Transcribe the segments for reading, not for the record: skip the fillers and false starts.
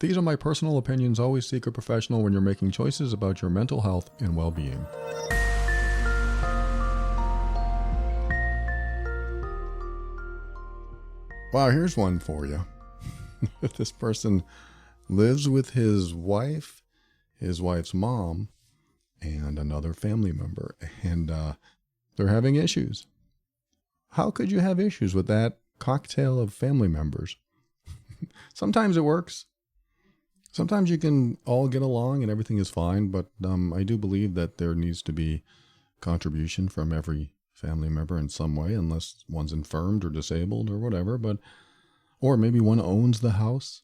These are my personal opinions. Always seek a professional when you're making choices about your mental health and well-being. Wow, here's one for you. This person lives with his wife, his wife's mom, and another family member, and they're having issues. How could you have issues with that cocktail of family members? Sometimes it works. Sometimes you can all get along and everything is fine, but I do believe that there needs to be contribution from every family member in some way, unless one's infirmed or disabled or whatever. Or maybe one owns the house.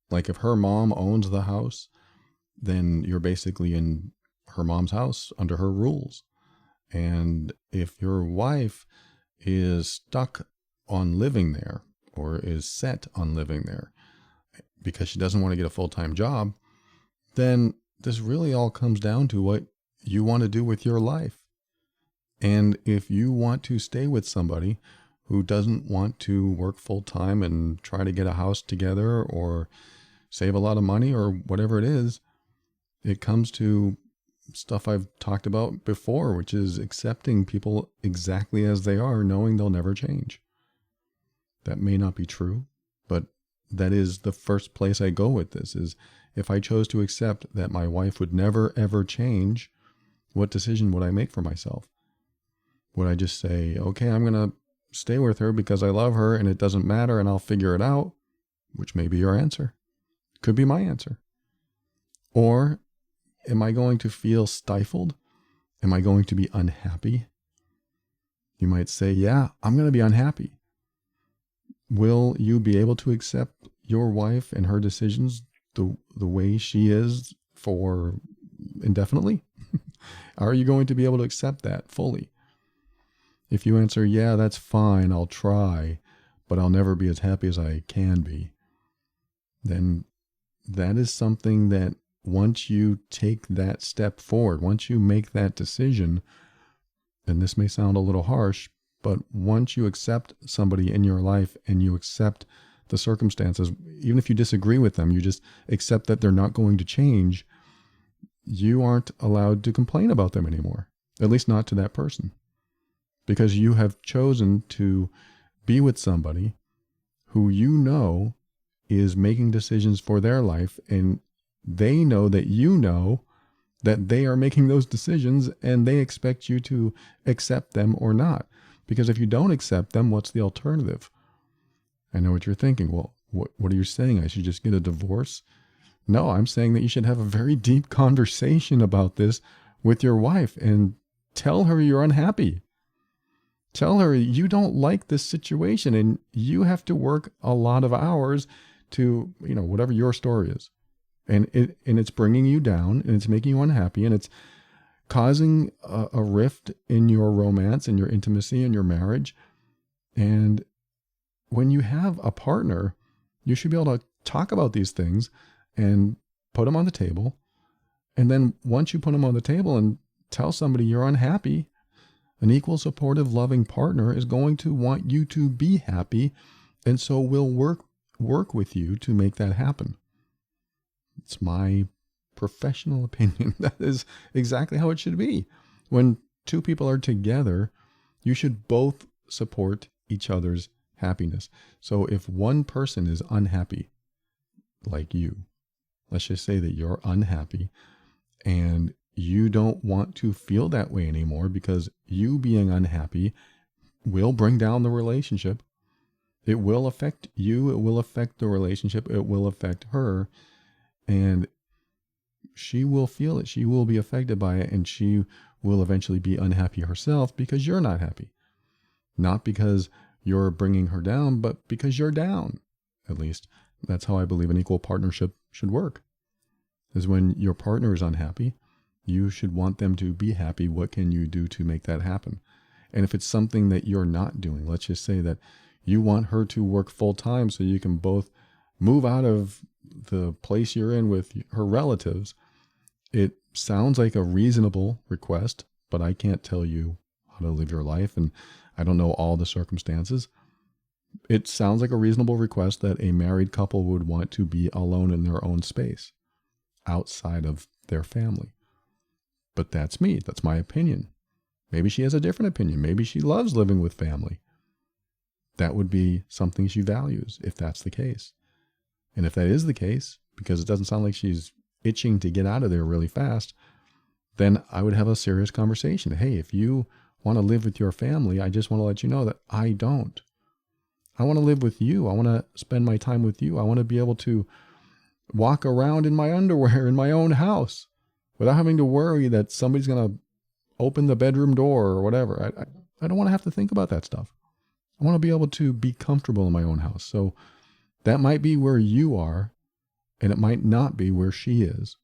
Like if her mom owns the house, then you're basically in her mom's house under her rules. And if your wife is stuck on living there or is set on living there because she doesn't want to get a full-time job, then this really all comes down to what you want to do with your life. And if you want to stay with somebody who doesn't want to work full-time and try to get a house together or save a lot of money or whatever it is, it comes to stuff I've talked about before, which is accepting people exactly as they are, knowing they'll never change. That may not be true, but that is the first place I go with this, is if I chose to accept that my wife would never, ever change, what decision would I make for myself? Would I just say, okay, I'm going to stay with her because I love her and it doesn't matter and I'll figure it out, which may be your answer. Could be my answer. Or am I going to feel stifled? Am I going to be unhappy? You might say, yeah, I'm going to be unhappy. Will you be able to accept your wife and her decisions the way she is for indefinitely? Are you going to be able to accept that fully? If you answer, yeah, that's fine, I'll try, but I'll never be as happy as I can be, then that is something that once you take that step forward, once you make that decision, and this may sound a little harsh, but once you accept somebody in your life and you accept the circumstances, even if you disagree with them, you just accept that they're not going to change, you aren't allowed to complain about them anymore, at least not to that person. Because you have chosen to be with somebody who you know is making decisions for their life, and they know that they are making those decisions and they expect you to accept them or not. Because if you don't accept them, what's the alternative? I know what you're thinking. Well, what are you saying? I should just get a divorce? No, I'm saying that you should have a very deep conversation about this with your wife and tell her you're unhappy. Tell her you don't like this situation and you have to work a lot of hours to, whatever your story is. And it's bringing you down and it's making you unhappy and it's causing a rift in your romance and your intimacy and your marriage. And when you have a partner, you should be able to talk about these things and put them on the table. And then once you put them on the table and tell somebody you're unhappy, an equal, supportive, loving partner is going to want you to be happy, and so will work with you to make that happen. It's my professional opinion. That is exactly how it should be. When two people are together, you should both support each other's happiness. So if one person is unhappy, like you, let's just say that you're unhappy and you don't want to feel that way anymore because you being unhappy will bring down the relationship. It will affect you. It will affect the relationship. It will affect her. And she will feel it. She will be affected by it. And she will eventually be unhappy herself because you're not happy. Not because you're bringing her down, but because you're down. At least that's how I believe an equal partnership should work. Is when your partner is unhappy, you should want them to be happy. What can you do to make that happen? And if it's something that you're not doing, let's just say that you want her to work full time so you can both move out of the place you're in with her relatives. It sounds like a reasonable request, but I can't tell you how to live your life and I don't know all the circumstances. It sounds like a reasonable request that a married couple would want to be alone in their own space, outside of their family. But that's me. That's my opinion. Maybe she has a different opinion. Maybe she loves living with family. That would be something she values if that's the case. And if that is the case, because it doesn't sound like she's itching to get out of there really fast, then I would have a serious conversation. Hey, if you want to live with your family, I just want to let you know that I don't. I want to live with you. I want to spend my time with you. I want to be able to walk around in my underwear in my own house without having to worry that somebody's going to open the bedroom door or whatever. I don't want to have to think about that stuff. I want to be able to be comfortable in my own house. So that might be where you are, and it might not be where she is.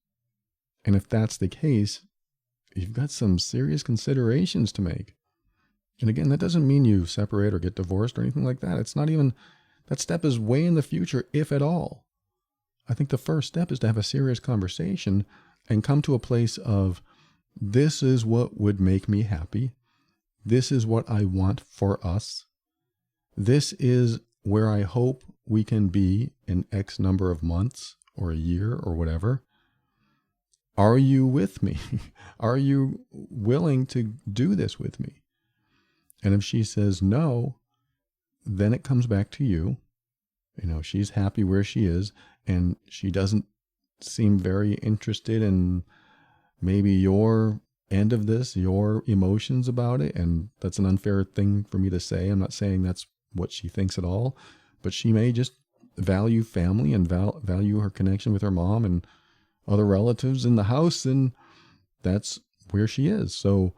And if that's the case, you've got some serious considerations to make. And again, that doesn't mean you separate or get divorced or anything like that. It's not even, that step is way in the future, if at all. I think the first step is to have a serious conversation and come to a place of, this is what would make me happy. This is what I want for us. This is where I hope we can be in X number of months or a year or whatever. Are you with me? Are you willing to do this with me? And if she says no, then it comes back to you. You know, she's happy where she is, and she doesn't seem very interested in maybe your end of this, your emotions about it. And that's an unfair thing for me to say. I'm not saying that's what she thinks at all, but she may just value family and value her connection with her mom and other relatives in the house, and that's where she is. So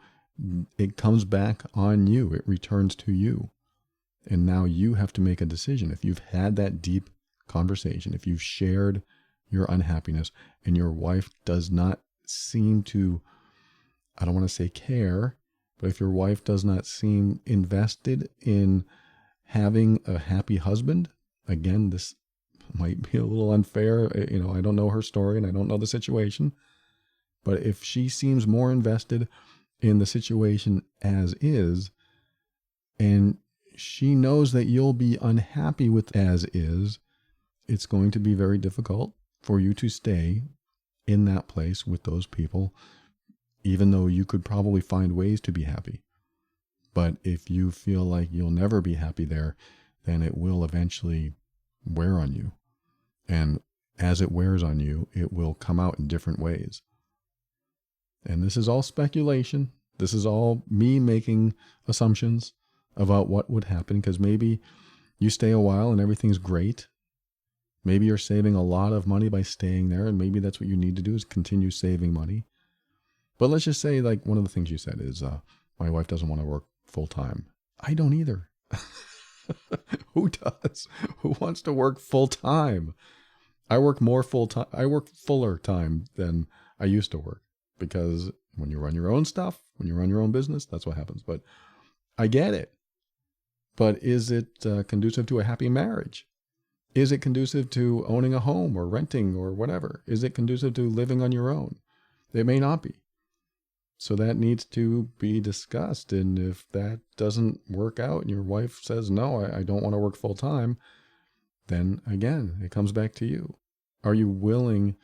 it comes back on you. It returns to you. And now you have to make a decision. If you've had that deep conversation, if you've shared your unhappiness and your wife does not seem to, I don't want to say care, but if your wife does not seem invested in having a happy husband, again, this might be a little unfair. You know, I don't know her story and I don't know the situation, but if she seems more invested in the situation as is, and she knows that you'll be unhappy with as is, it's going to be very difficult for you to stay in that place with those people, even though you could probably find ways to be happy. But if you feel like you'll never be happy there, then it will eventually wear on you. And as it wears on you, it will come out in different ways. And this is all speculation. This is all me making assumptions about what would happen, because maybe you stay a while and everything's great. Maybe you're saving a lot of money by staying there, and maybe that's what you need to do is continue saving money. But let's just say, like, one of the things you said is, my wife doesn't want to work full time. I don't either. Who does? Who wants to work full time? I work more full time. I work fuller time than I used to work, because when you run your own stuff, when you run your own business, that's what happens. But I get it. But is it conducive to a happy marriage? Is it conducive to owning a home or renting or whatever? Is it conducive to living on your own? It may not be. So that needs to be discussed. And if that doesn't work out and your wife says, no, I don't want to work full time, then again, it comes back to you. Are you willing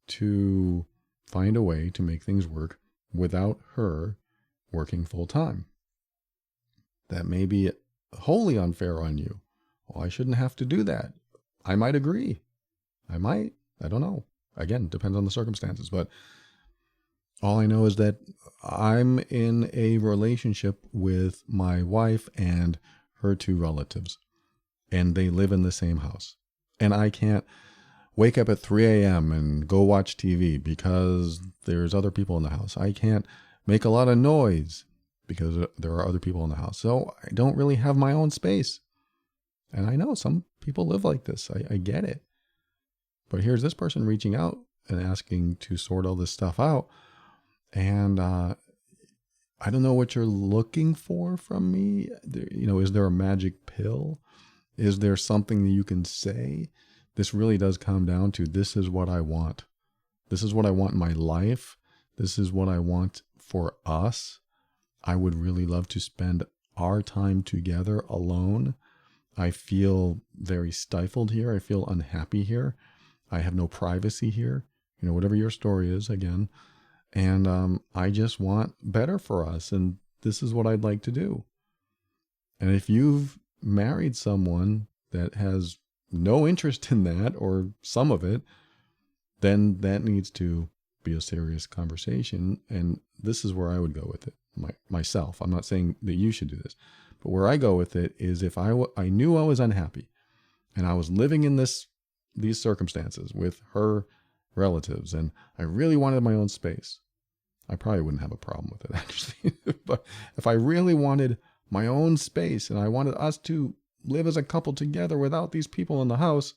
to find a way to make things work without her working full time? That may be wholly unfair on you. Well, I shouldn't have to do that. I might agree. I don't know. Again, depends on the circumstances. But all I know is that I'm in a relationship with my wife and her two relatives, and they live in the same house. And I can't wake up at 3 a.m. and go watch TV because there's other people in the house. I can't make a lot of noise because there are other people in the house. So I don't really have my own space. And I know some people live like this. I get it. But here's this person reaching out and asking to sort all this stuff out. And I don't know what you're looking for from me. Is there a magic pill? Is there something that you can say? This really does come down to, this is what I want. This is what I want in my life. This is what I want for us. I would really love to spend our time together alone. I feel very stifled here. I feel unhappy here. I have no privacy here. Whatever your story is, again. And I just want better for us. And this is what I'd like to do. And if you've married someone that has no interest in that or some of it, then that needs to be a serious conversation. And this is where I would go with it myself. I'm not saying that you should do this, but where I go with it is if I knew I was unhappy and I was living in these circumstances with her relatives and I really wanted my own space, I probably wouldn't have a problem with it, actually. But if I really wanted my own space and I wanted us to live as a couple together without these people in the house,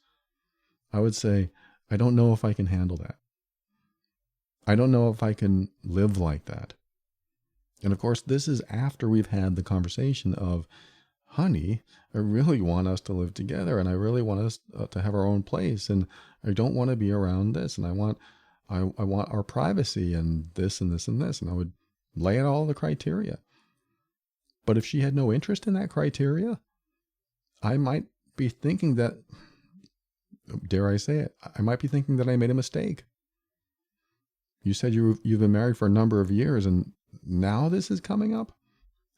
I would say, I don't know if I can handle that. I don't know if I can live like that. And of course, this is after we've had the conversation of, honey, I really want us to live together and I really want us to have our own place. And I don't want to be around this. And I want our privacy and this and this and this. And I would lay out all the criteria. But if she had no interest in that criteria, I might be thinking that, dare I say it, I might be thinking that I made a mistake. You said you've been married for a number of years and now this is coming up?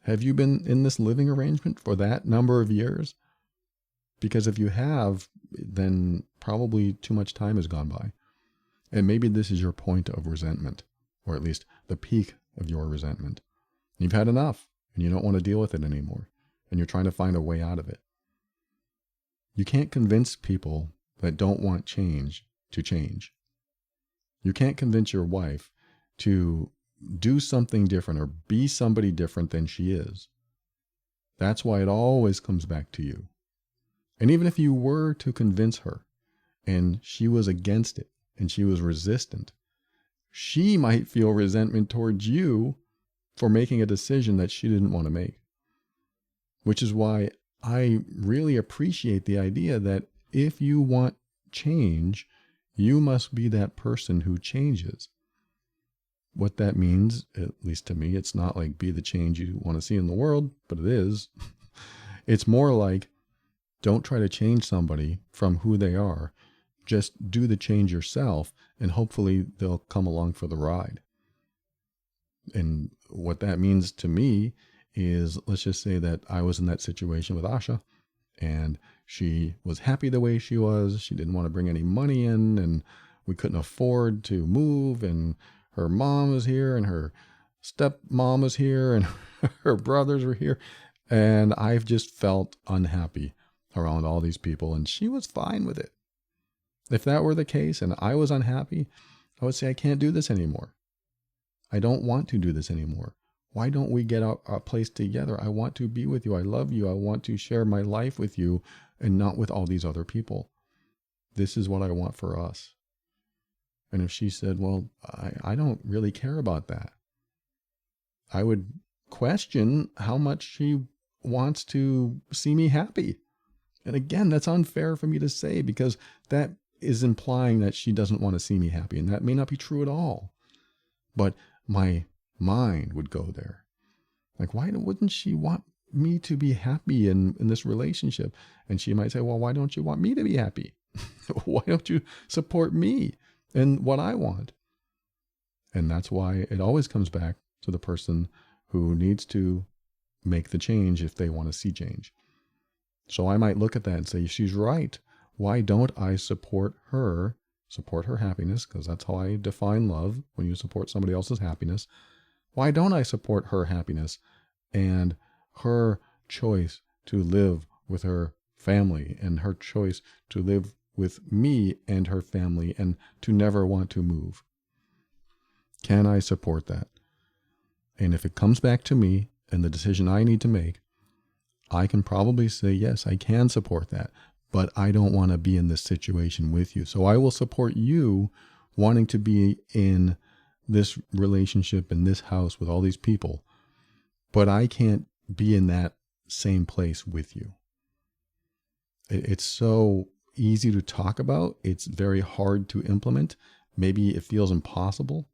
Have you been in this living arrangement for that number of years? Because if you have, then probably too much time has gone by. And maybe this is your point of resentment, or at least the peak of your resentment. You've had enough and you don't want to deal with it anymore. And you're trying to find a way out of it. You can't convince people that don't want change to change. You can't convince your wife to do something different or be somebody different than she is. That's why it always comes back to you. And even if you were to convince her and she was against it and she was resistant, she might feel resentment towards you for making a decision that she didn't want to make. Which is why I really appreciate the idea that if you want change, you must be that person who changes. What that means, at least to me, it's not like be the change you want to see in the world, but it is. It's more like don't try to change somebody from who they are. Just do the change yourself, and hopefully they'll come along for the ride. And what that means to me is, let's just say that I was in that situation with Asha, and she was happy the way she was. She didn't want to bring any money in, and we couldn't afford to move, and her mom was here, and her stepmom was here, and her brothers were here, and I've just felt unhappy around all these people, and she was fine with it. If that were the case and I was unhappy, I would say, I can't do this anymore. I don't want to do this anymore. Why don't we get a place together? I want to be with you. I love you. I want to share my life with you and not with all these other people. This is what I want for us. And if she said, well, I don't really care about that, I would question how much she wants to see me happy. And again, that's unfair for me to say because that is implying that she doesn't want to see me happy. And that may not be true at all. But my mind would go there. Like, why wouldn't she want me to be happy in this relationship? And she might say, well, why don't you want me to be happy? Why don't you support me and what I want? And that's why it always comes back to the person who needs to make the change if they want to see change. So I might look at that and say, she's right. Why don't I support her happiness? Because that's how I define love, when you support somebody else's happiness. Why don't I support her happiness and her choice to live with her family and her choice to live with me and her family and to never want to move? Can I support that? And if it comes back to me and the decision I need to make, I can probably say, yes, I can support that, but I don't want to be in this situation with you. So I will support you wanting to be in this relationship in this house with all these people, but I can't be in that same place with you. It's so easy to talk about. It's very hard to implement. Maybe it feels impossible,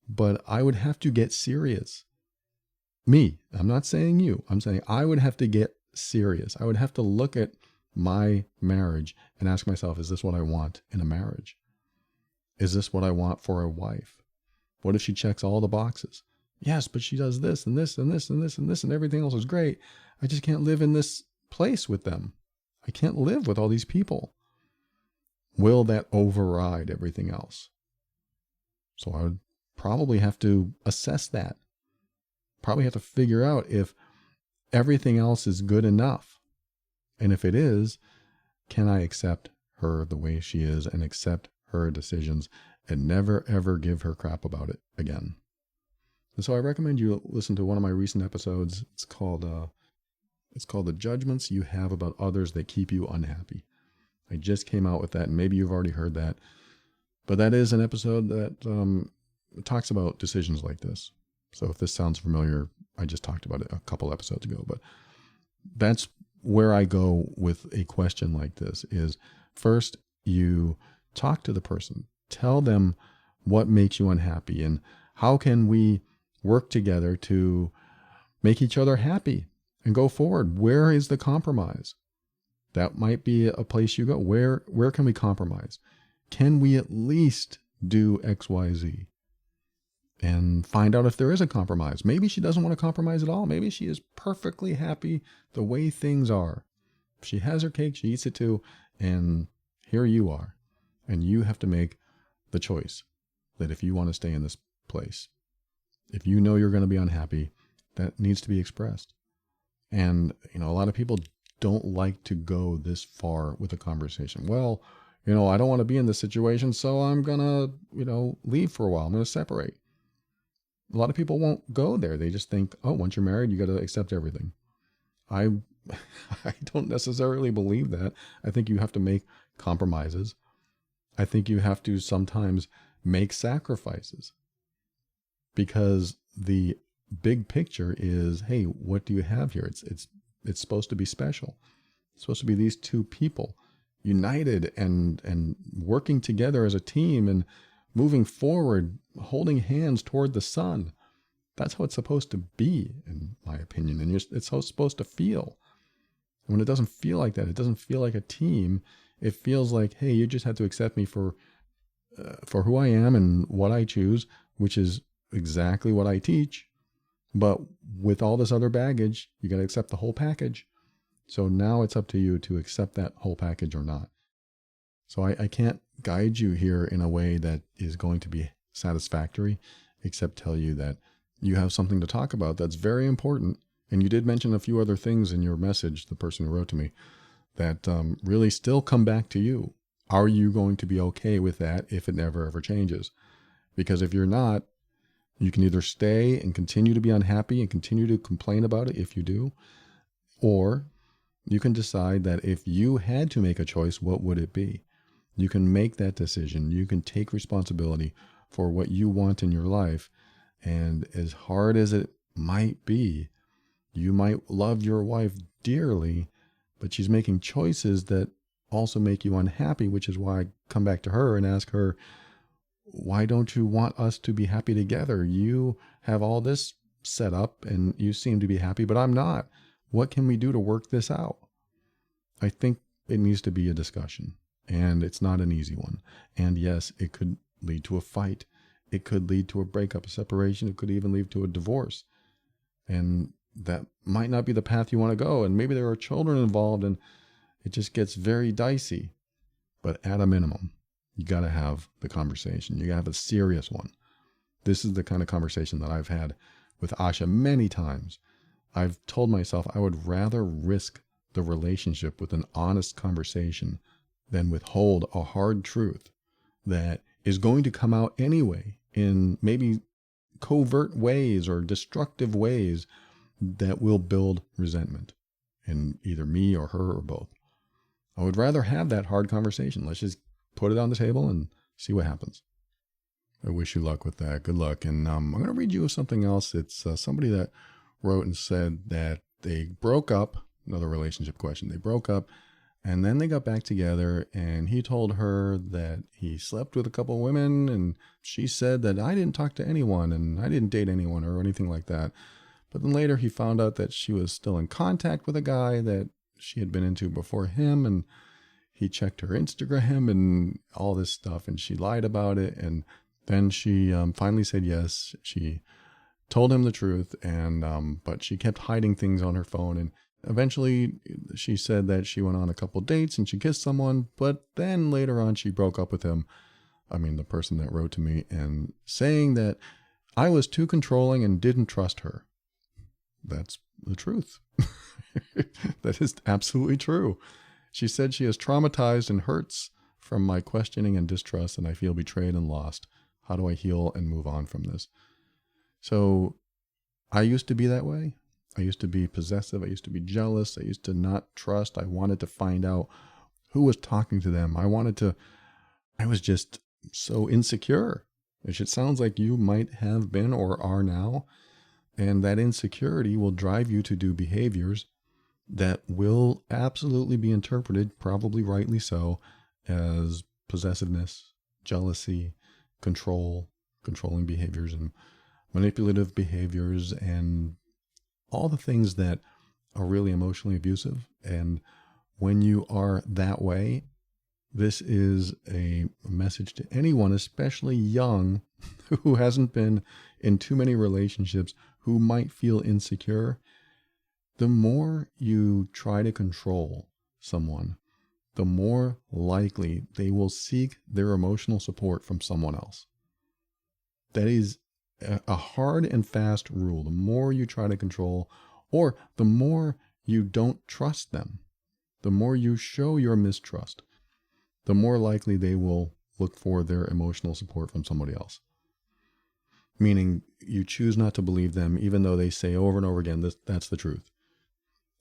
but I would have to get serious. Me, I'm not saying you. I'm saying I would have to get serious. I would have to look at my marriage and ask myself, is this what I want in a marriage? Is this what I want for a wife? What if she checks all the boxes? Yes, but she does this and this and this and this and this and everything else is great. I just can't live in this place with them. I can't live with all these people. Will that override everything else? So I would probably have to assess that. Probably have to figure out if everything else is good enough. And if it is, can I accept her the way she is and accept her decisions and never ever give her crap about it again? And so I recommend you listen to one of my recent episodes. It's called The Judgments You Have About Others That Keep You Unhappy. I just came out with that, and maybe you've already heard that. But that is an episode that talks about decisions like this. So if this sounds familiar, I just talked about it a couple episodes ago. But that's where I go with a question like this is, first, you talk to the person. Tell them what makes you unhappy and how can we work together to make each other happy and go forward. Where is the compromise? That might be a place you go. Where can we compromise? Can we at least do X, Y, Z? And find out if there is a compromise. Maybe she doesn't want to compromise at all. Maybe she is perfectly happy the way things are. If she has her cake, she eats it too. And here you are. And you have to make the choice that if you want to stay in this place, if you know you're going to be unhappy, that needs to be expressed. And, a lot of people don't like to go this far with a conversation. Well, I don't want to be in this situation, so I'm going to, leave for a while. I'm going to separate. A lot of people won't go there. They just think, oh, once you're married, you got to accept everything. I don't necessarily believe that. I think you have to make compromises. I think you have to sometimes make sacrifices, because the big picture is, hey, what do you have here? It's supposed to be special. It's supposed to be these two people united and working together as a team and moving forward, holding hands toward the sun. That's how it's supposed to be, in my opinion. And it's how it's supposed to feel. And when it doesn't feel like that, it doesn't feel like a team. It feels like, hey, you just have to accept me for who I am and what I choose, which is exactly what I teach. But with all this other baggage, you got to accept the whole package. So now it's up to you to accept that whole package or not. So I can't guide you here in a way that is going to be satisfactory, except tell you that you have something to talk about that's very important. And you did mention a few other things in your message, the person who wrote to me, that really still come back to you. Are you going to be okay with that if it never ever changes? Because if you're not, you can either stay and continue to be unhappy and continue to complain about it if you do, or you can decide that if you had to make a choice, what would it be? You can make that decision. You can take responsibility for what you want in your life. And as hard as it might be, you might love your wife dearly, but she's making choices that also make you unhappy, which is why I come back to her and ask her, why don't you want us to be happy together? You have all this set up and you seem to be happy, but I'm not. What can we do to work this out? I think it needs to be a discussion, and it's not an easy one. And yes, it could lead to a fight. It could lead to a breakup, a separation. It could even lead to a divorce. And that might not be the path you want to go. And maybe there are children involved and it just gets very dicey. But at a minimum, you got to have the conversation. You got to have a serious one. This is the kind of conversation that I've had with Asha many times. I've told myself I would rather risk the relationship with an honest conversation than withhold a hard truth that is going to come out anyway in maybe covert ways or destructive ways that will build resentment in either me or her or both. I would rather have that hard conversation. Let's just put it on the table and see what happens. I wish you luck with that. Good luck. And I'm going to read you something else. It's somebody that wrote and said that they broke up, another relationship question. They broke up and then they got back together and he told her that he slept with a couple of women and she said that I didn't talk to anyone and I didn't date anyone or anything like that. But then later he found out that she was still in contact with a guy that she had been into before him, and he checked her Instagram and all this stuff, and she lied about it. And then she finally said yes. She told him the truth, and but she kept hiding things on her phone. And eventually she said that she went on a couple dates and she kissed someone, but then later on she broke up with him. I mean, the person that wrote to me, and saying that I was too controlling and didn't trust her. That's the truth. That is absolutely true. She said she is traumatized and hurts from my questioning and distrust, and I feel betrayed and lost. How do I heal and move on from this? So I used to be that way. I used to be possessive. I used to be jealous. I used to not trust. I wanted to find out who was talking to them. I was just so insecure, which it sounds like you might have been or are now. And that insecurity will drive you to do behaviors that will absolutely be interpreted, probably rightly so, as possessiveness, jealousy, controlling behaviors, and manipulative behaviors, and all the things that are really emotionally abusive. And when you are that way, this is a message to anyone, especially young, who hasn't been in too many relationships, who might feel insecure. The more you try to control someone, the more likely they will seek their emotional support from someone else. That is a hard and fast rule. The more you try to control, or the more you don't trust them, the more you show your mistrust, the more likely they will look for their emotional support from somebody else. Meaning you choose not to believe them, even though they say over and over again, that's the truth.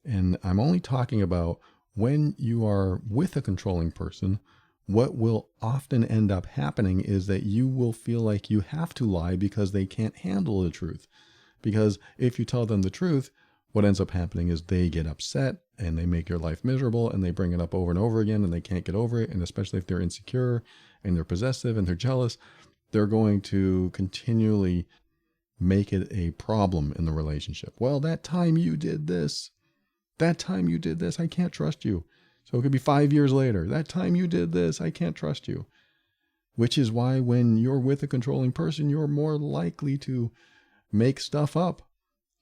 And I'm only talking about when you are with a controlling person. What will often end up happening is that you will feel like you have to lie because they can't handle the truth. Because if you tell them the truth, what ends up happening is they get upset and they make your life miserable, and they bring it up over and over again, and they can't get over it. And especially if they're insecure and they're possessive and they're jealous, they're going to continually make it a problem in the relationship. Well, that time you did this, I can't trust you. So it could be 5 years later. That time you did this, I can't trust you. Which is why when you're with a controlling person, you're more likely to make stuff up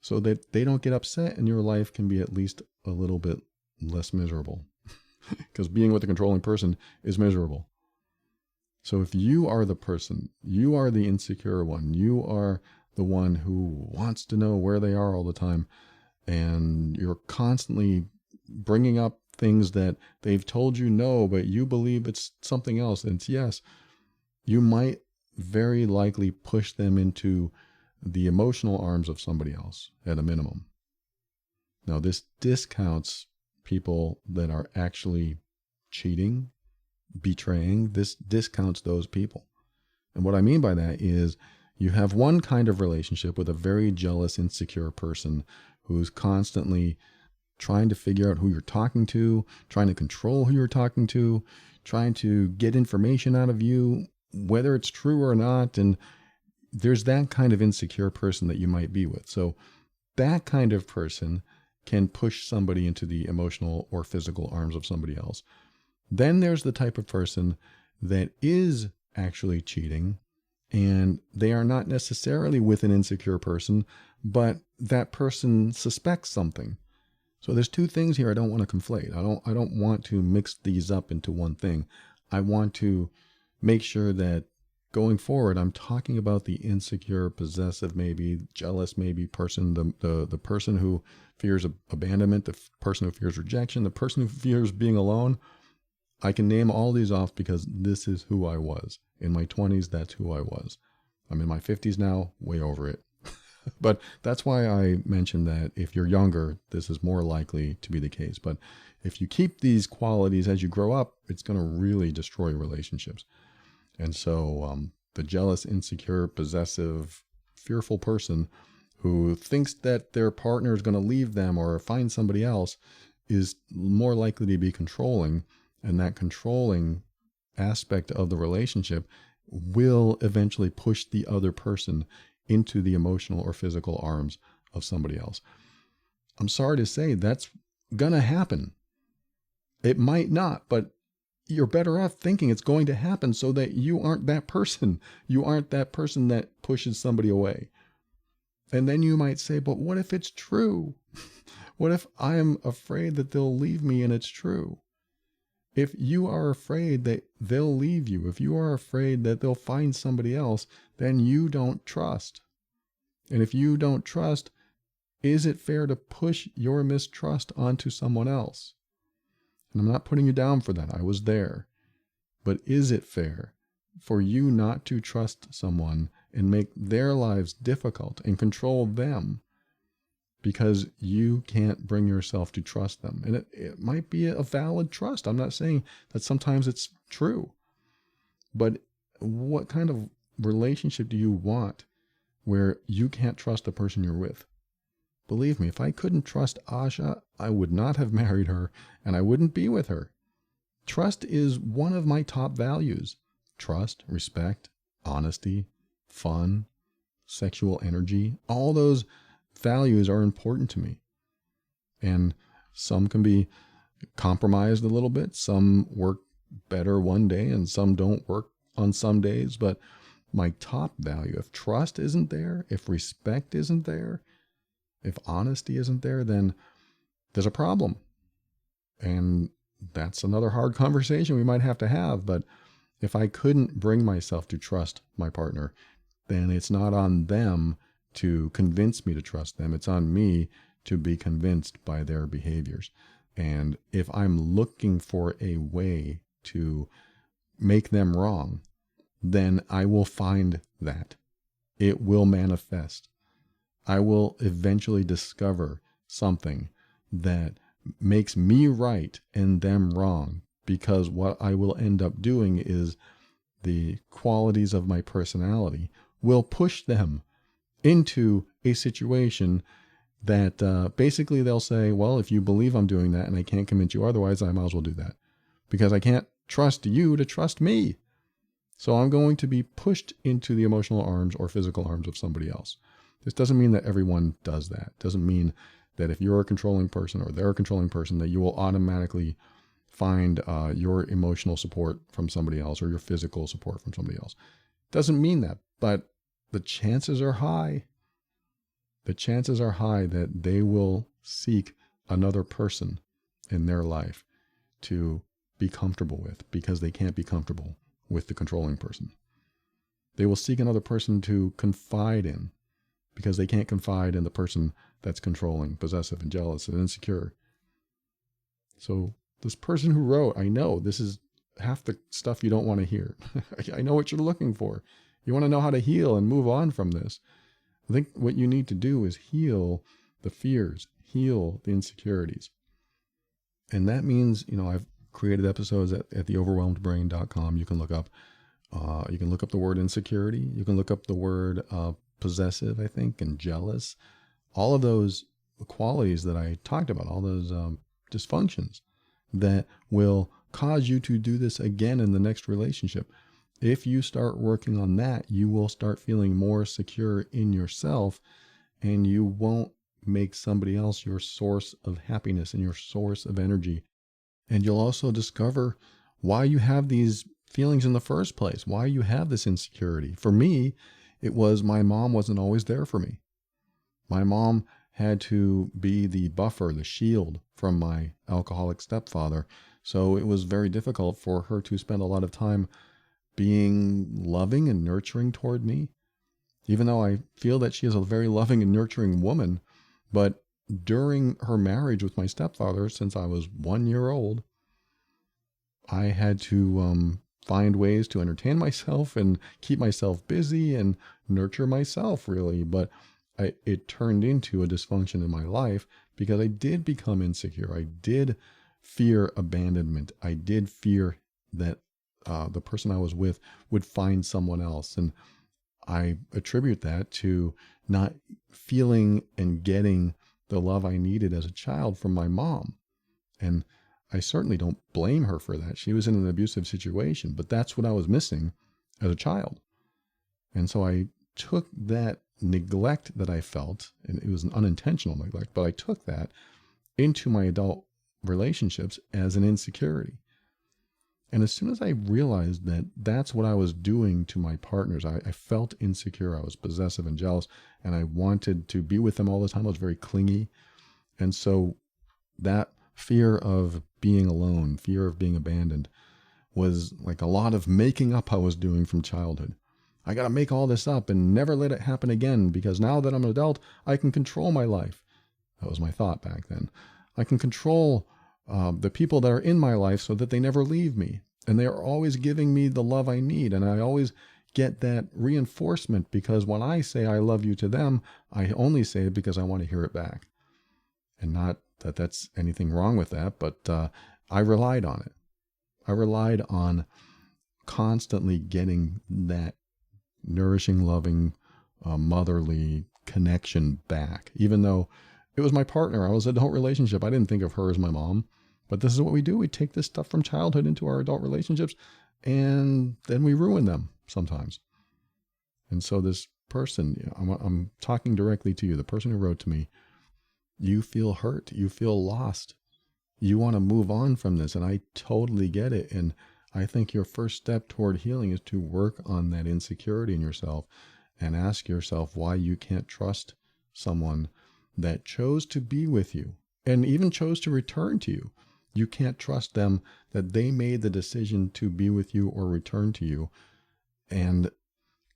so that they don't get upset and your life can be at least a little bit less miserable. Because being with a controlling person is miserable. So if you are the person, you are the insecure one, you are the one who wants to know where they are all the time, and you're constantly bringing up things that they've told you no, but you believe it's something else, and it's yes, you might very likely push them into the emotional arms of somebody else at a minimum. Now, this discounts people that are actually cheating, betraying. This discounts those people. And what I mean by that is you have one kind of relationship with a very jealous, insecure person who's constantly trying to figure out who you're talking to, trying to control who you're talking to, trying to get information out of you, whether it's true or not. And there's that kind of insecure person that you might be with. So that kind of person can push somebody into the emotional or physical arms of somebody else. Then there's the type of person that is actually cheating, and they are not necessarily with an insecure person, but that person suspects something. So there's two things here I don't want to conflate. I don't want to mix these up into one thing. I want to make sure that going forward, I'm talking about the insecure, possessive, maybe jealous, maybe person, the person who fears abandonment, the person who fears rejection, the person who fears being alone. I can name all these off because this is who I was. In my 20s, that's who I was. I'm in my 50s now, way over it. But that's why I mentioned that if you're younger, this is more likely to be the case. But if you keep these qualities as you grow up, it's going to really destroy relationships. And so the jealous, insecure, possessive, fearful person who thinks that their partner is going to leave them or find somebody else is more likely to be controlling. And that controlling aspect of the relationship will eventually push the other person into the emotional or physical arms of somebody else. I'm sorry to say that's going to happen. It might not, but you're better off thinking it's going to happen so that you aren't that person. You aren't that person that pushes somebody away. And then you might say, but what if it's true? What if I am afraid that they'll leave me and it's true? If you are afraid that they'll leave you, if you are afraid that they'll find somebody else, then you don't trust. And if you don't trust, is it fair to push your mistrust onto someone else? And I'm not putting you down for that. I was there. But is it fair for you not to trust someone and make their lives difficult and control them because you can't bring yourself to trust them? And it might be a valid trust. I'm not saying that sometimes it's true. But what kind of relationship do you want where you can't trust the person you're with? Believe me, if I couldn't trust Asha, I would not have married her and I wouldn't be with her. Trust is one of my top values. Trust, respect, honesty, fun, sexual energy, all those values are important to me. And some can be compromised a little bit. Some work better one day and some don't work on some days. But my top value, if trust isn't there, if respect isn't there, if honesty isn't there, then there's a problem. And that's another hard conversation we might have to have. But if I couldn't bring myself to trust my partner, then it's not on them to convince me to trust them. It's on me to be convinced by their behaviors. And if I'm looking for a way to make them wrong, then I will find that. It will manifest. I will eventually discover something that makes me right and them wrong, because what I will end up doing is the qualities of my personality will push them into a situation that basically they'll say, well, if you believe I'm doing that and I can't convince you otherwise, I might as well do that because I can't trust you to trust me. So I'm going to be pushed into the emotional arms or physical arms of somebody else. This doesn't mean that everyone does that. It doesn't mean that if you're a controlling person or they're a controlling person, that you will automatically find your emotional support from somebody else or your physical support from somebody else. It doesn't mean that, but the chances are high. The chances are high that they will seek another person in their life to be comfortable with because they can't be comfortable with the controlling person. They will seek another person to confide in because they can't confide in the person that's controlling, possessive, and jealous and insecure. So this person who wrote, I know this is half the stuff you don't want to hear. I know what you're looking for. You want to know how to heal and move on from this. I think what you need to do is heal the fears, heal the insecurities. And that means, I've created episodes at theoverwhelmedbrain.com. You can look up the word insecurity. You can look up the word possessive, I think, and jealous. All of those qualities that I talked about, all those dysfunctions that will cause you to do this again in the next relationship. If you start working on that, you will start feeling more secure in yourself and you won't make somebody else your source of happiness and your source of energy. And you'll also discover why you have these feelings in the first place, why you have this insecurity. For me, it was my mom wasn't always there for me. My mom had to be the buffer, the shield from my alcoholic stepfather. So it was very difficult for her to spend a lot of time being loving and nurturing toward me, even though I feel that she is a very loving and nurturing woman. But during her marriage with my stepfather, since I was 1 year old, I had to find ways to entertain myself and keep myself busy and nurture myself, really. But it turned into a dysfunction in my life because I did become insecure. I did fear abandonment. I did fear that the person I was with would find someone else. And I attribute that to not feeling and getting the love I needed as a child from my mom. And I certainly don't blame her for that. She was in an abusive situation, but that's what I was missing as a child. And so I took that neglect that I felt, and it was an unintentional neglect, but I took that into my adult relationships as an insecurity. And as soon as I realized that that's what I was doing to my partners, I felt insecure. I was possessive and jealous, and I wanted to be with them all the time. I was very clingy. And so that fear of being alone, fear of being abandoned, was like a lot of making up I was doing from childhood. I got to make all this up and never let it happen again, because now that I'm an adult, I can control my life. That was my thought back then. I can control the people that are in my life so that they never leave me. And they are always giving me the love I need. And I always get that reinforcement, because when I say I love you to them, I only say it because I want to hear it back. And not that that's anything wrong with that, but I relied on it. I relied on constantly getting that nourishing, loving, motherly connection back. Even though it was my partner, I was in an adult relationship, I didn't think of her as my mom. But this is what we do. We take this stuff from childhood into our adult relationships, and then we ruin them sometimes. And so this person, I'm talking directly to you, the person who wrote to me, you feel hurt, you feel lost, you want to move on from this, and I totally get it. And I think your first step toward healing is to work on that insecurity in yourself and ask yourself why you can't trust someone that chose to be with you and even chose to return to you. You can't trust them that they made the decision to be with you or return to you, and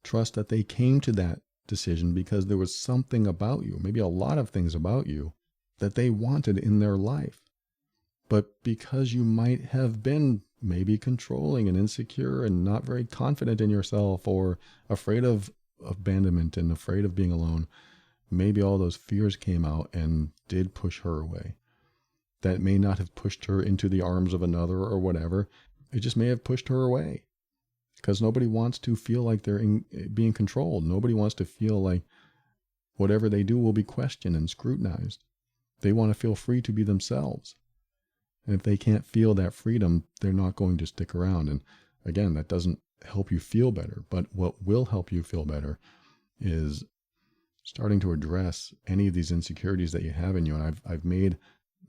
trust that they came to that decision because there was something about you, maybe a lot of things about you, that they wanted in their life. But because you might have been maybe controlling and insecure and not very confident in yourself, or afraid of abandonment and afraid of being alone, maybe all those fears came out and did push her away. That may not have pushed her into the arms of another or whatever. It just may have pushed her away, because nobody wants to feel like they're being controlled. Nobody wants to feel like whatever they do will be questioned and scrutinized. They want to feel free to be themselves. And if they can't feel that freedom, they're not going to stick around. And again, that doesn't help you feel better. But what will help you feel better is starting to address any of these insecurities that you have in you. And I've made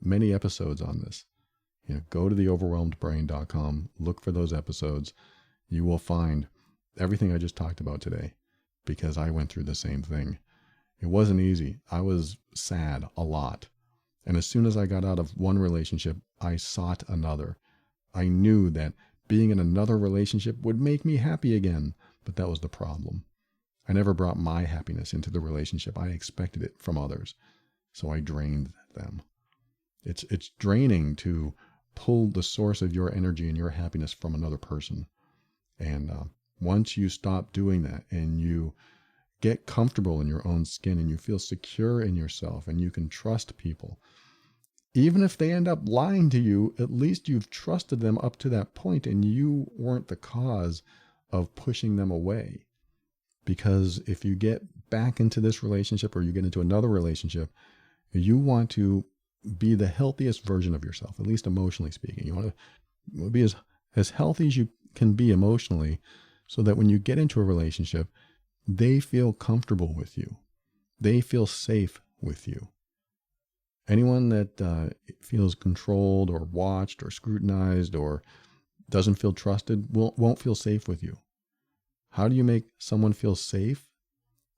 many episodes on this. Go to theoverwhelmedbrain.com, look for those episodes. You will find everything I just talked about today, because I went through the same thing. It wasn't easy. I was sad a lot. And as soon as I got out of one relationship, I sought another. I knew that being in another relationship would make me happy again, but that was the problem. I never brought my happiness into the relationship. I expected it from others, so I drained them. It's draining to pull the source of your energy and your happiness from another person. And once you stop doing that and you get comfortable in your own skin and you feel secure in yourself and you can trust people, even if they end up lying to you, at least you've trusted them up to that point and you weren't the cause of pushing them away. Because if you get back into this relationship or you get into another relationship, you want to be the healthiest version of yourself, at least emotionally speaking. You want to be as healthy as you can be emotionally, so that when you get into a relationship, they feel comfortable with you. They feel safe with you. Anyone that feels controlled or watched or scrutinized or doesn't feel trusted won't feel safe with you. How do you make someone feel safe?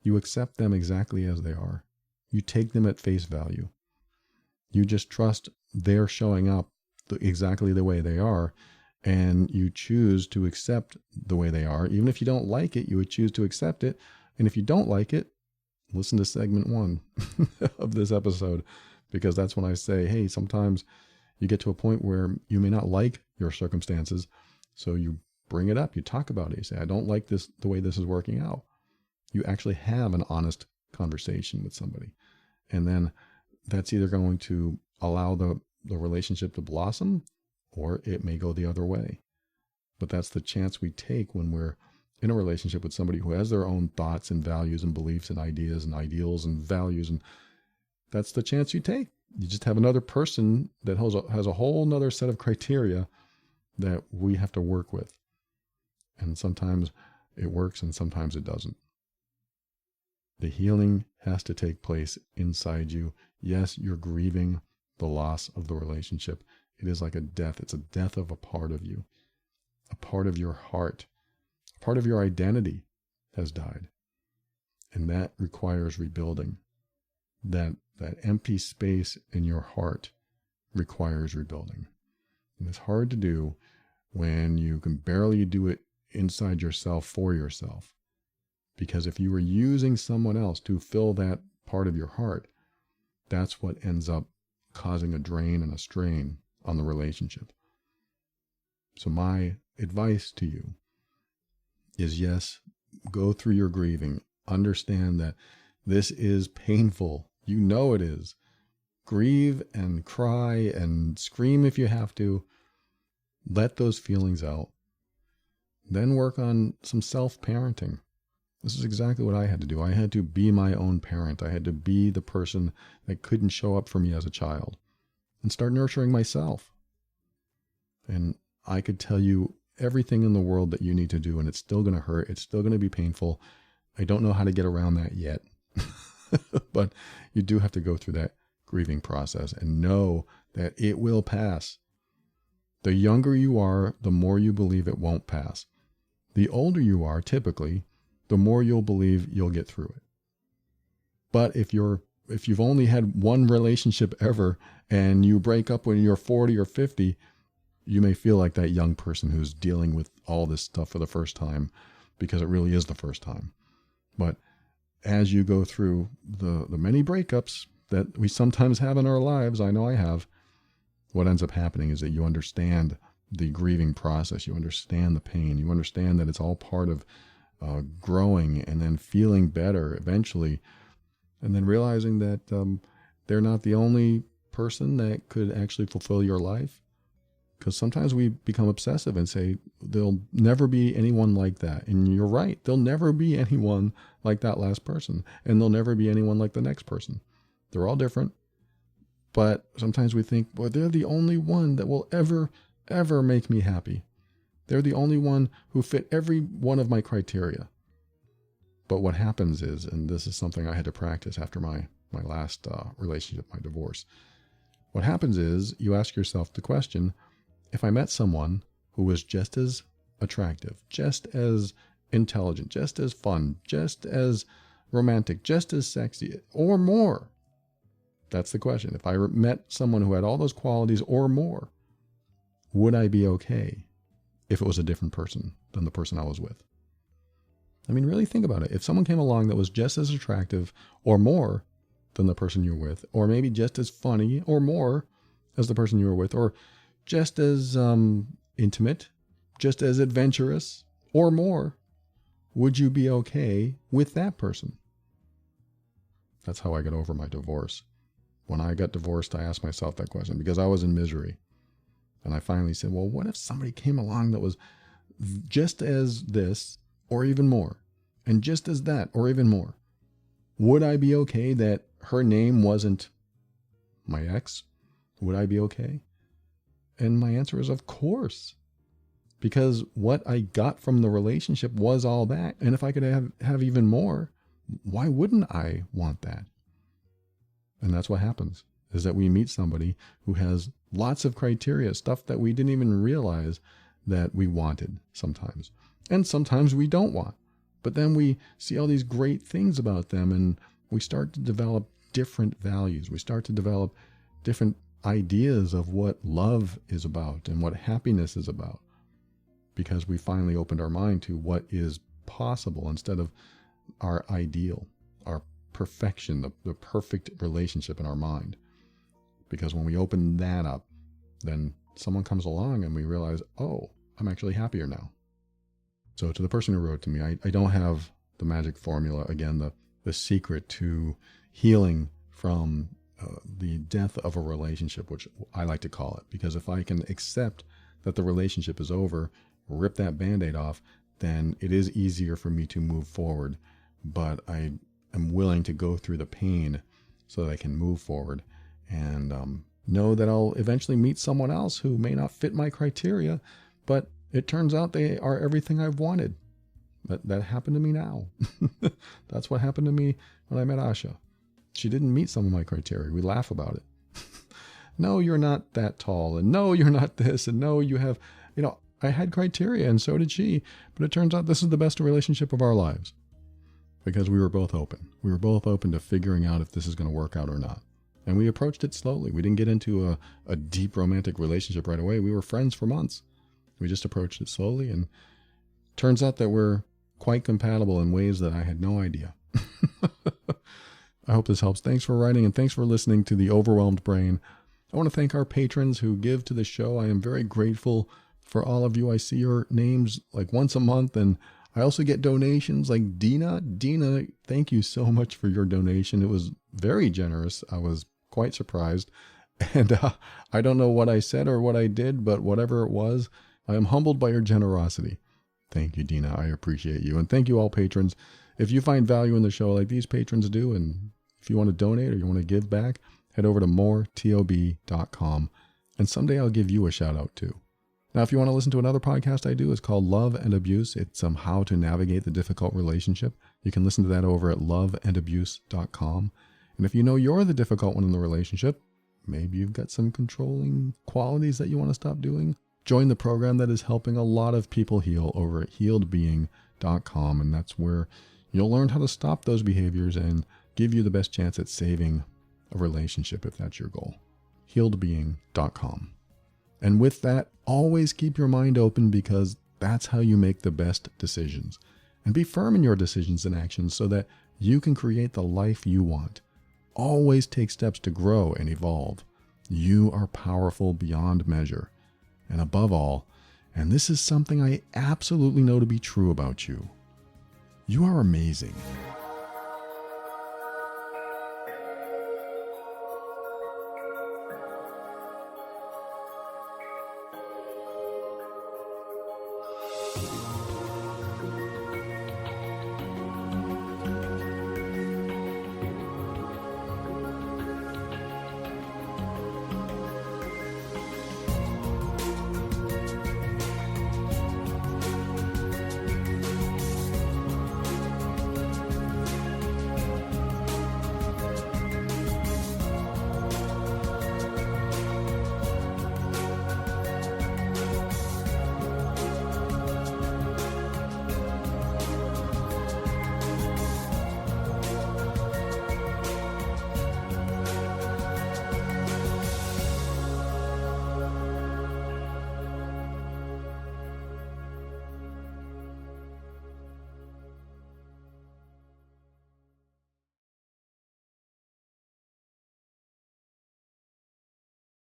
You accept them exactly as they are. You take them at face value. You just trust they're showing up exactly the way they are, and you choose to accept the way they are. Even if you don't like it, you would choose to accept it. And if you don't like it, listen to segment 1 of this episode, because that's when I say, hey, sometimes you get to a point where you may not like your circumstances, so you bring it up, you talk about it, you say, I don't like this, the way this is working out. You actually have an honest conversation with somebody. And then that's either going to allow the relationship to blossom, or it may go the other way. But that's the chance we take when we're in a relationship with somebody who has their own thoughts and values and beliefs and ideas and ideals and values. And that's the chance you take. You just have another person that has a whole nother set of criteria that we have to work with. And sometimes it works and sometimes it doesn't. The healing has to take place inside you. Yes, you're grieving the loss of the relationship. It is like a death. It's a death of a part of you, a part of your heart, a part of your identity has died. And that requires rebuilding. That empty space in your heart requires rebuilding. And it's hard to do when you can barely do it inside yourself for yourself. Because if you were using someone else to fill that part of your heart, that's what ends up causing a drain and a strain on the relationship. So my advice to you is, yes, go through your grieving. Understand that this is painful. You know it is. Grieve and cry and scream if you have to. Let those feelings out. Then work on some self-parenting. This is exactly what I had to do. I had to be my own parent. I had to be the person that couldn't show up for me as a child and start nurturing myself. And I could tell you everything in the world that you need to do, and it's still going to hurt. It's still going to be painful. I don't know how to get around that yet, but you do have to go through that grieving process and know that it will pass. The younger you are, the more you believe it won't pass. The older you are, typically, the more you'll believe you'll get through it. But if you've only had one relationship ever and you break up when you're 40 or 50, you may feel like that young person who's dealing with all this stuff for the first time, because it really is the first time. But as you go through the many breakups that we sometimes have in our lives, I know I have, what ends up happening is that you understand the grieving process. You understand the pain. You understand that it's all part of growing and then feeling better eventually, and then realizing that they're not the only person that could actually fulfill your life. Because sometimes we become obsessive and say, there'll never be anyone like that. And you're right. There'll never be anyone like that last person. And there'll never be anyone like the next person. They're all different. But sometimes we think, well, they're the only one that will ever make me happy. They're the only one who fit every one of my criteria. But what happens is, and this is something I had to practice after my last relationship, my divorce. What happens is you ask yourself the question, if I met someone who was just as attractive, just as intelligent, just as fun, just as romantic, just as sexy, or more, that's the question. If I met someone who had all those qualities or more, would I be okay if it was a different person than the person I was with? I mean, really think about it. If someone came along that was just as attractive or more than the person you were with, or maybe just as funny or more as the person you were with, or just as intimate, just as adventurous or more, would you be okay with that person? That's how I got over my divorce. When I got divorced, I asked myself that question because I was in misery. And I finally said, well, what if somebody came along that was just as this or even more, and just as that or even more? Would I be okay that her name wasn't my ex? Would I be okay? And my answer is, of course. Because what I got from the relationship was all that. And if I could have even more, why wouldn't I want that? And that's what happens, is that we meet somebody who has lots of criteria, stuff that we didn't even realize that we wanted sometimes. And sometimes we don't want. But then we see all these great things about them and we start to develop different values. We start to develop different ideas of what love is about and what happiness is about, because we finally opened our mind to what is possible instead of our ideal, our perfection, the perfect relationship in our mind. Because when we open that up, then someone comes along and we realize, oh, I'm actually happier now. So to the person who wrote to me, I don't have the magic formula, again, the secret to healing from the death of a relationship, which I like to call it. Because if I can accept that the relationship is over, rip that Band-Aid off, then it is easier for me to move forward. But I am willing to go through the pain so that I can move forward and know that I'll eventually meet someone else who may not fit my criteria, but it turns out they are everything I've wanted. That happened to me now. That's what happened to me when I met Asha. She didn't meet some of my criteria. We laugh about it. No, you're not that tall, and no, you're not this, and no, you have, I had criteria, and so did she, but it turns out this is the best relationship of our lives because we were both open. We were both open to figuring out if this is going to work out or not. And we approached it slowly. We didn't get into a deep romantic relationship right away. We were friends for months. We just approached it slowly, and turns out that we're quite compatible in ways that I had no idea. I hope this helps. Thanks for writing, and thanks for listening to The Overwhelmed Brain. I want to thank our patrons who give to the show. I am very grateful for all of you. I see your names like once a month, and I also get donations like Dina. Dina, thank you so much for your donation. It was very generous. I was quite surprised. And I don't know what I said or what I did, but whatever it was, I am humbled by your generosity. Thank you, Dina. I appreciate you. And thank you all patrons. If you find value in the show like these patrons do, and if you want to donate or you want to give back, head over to moretob.com, and someday I'll give you a shout out too. Now, if you want to listen to another podcast I do, it's called Love and Abuse. It's how to navigate the difficult relationship. You can listen to that over at loveandabuse.com. And if you know you're the difficult one in the relationship, maybe you've got some controlling qualities that you want to stop doing, join the program that is helping a lot of people heal over at healedbeing.com. And that's where you'll learn how to stop those behaviors and give you the best chance at saving a relationship if that's your goal. healedbeing.com. And with that, always keep your mind open because that's how you make the best decisions. And be firm in your decisions and actions so that you can create the life you want. Always take steps to grow and evolve. You are powerful beyond measure. And above all, and this is something I absolutely know to be true about you, you are amazing.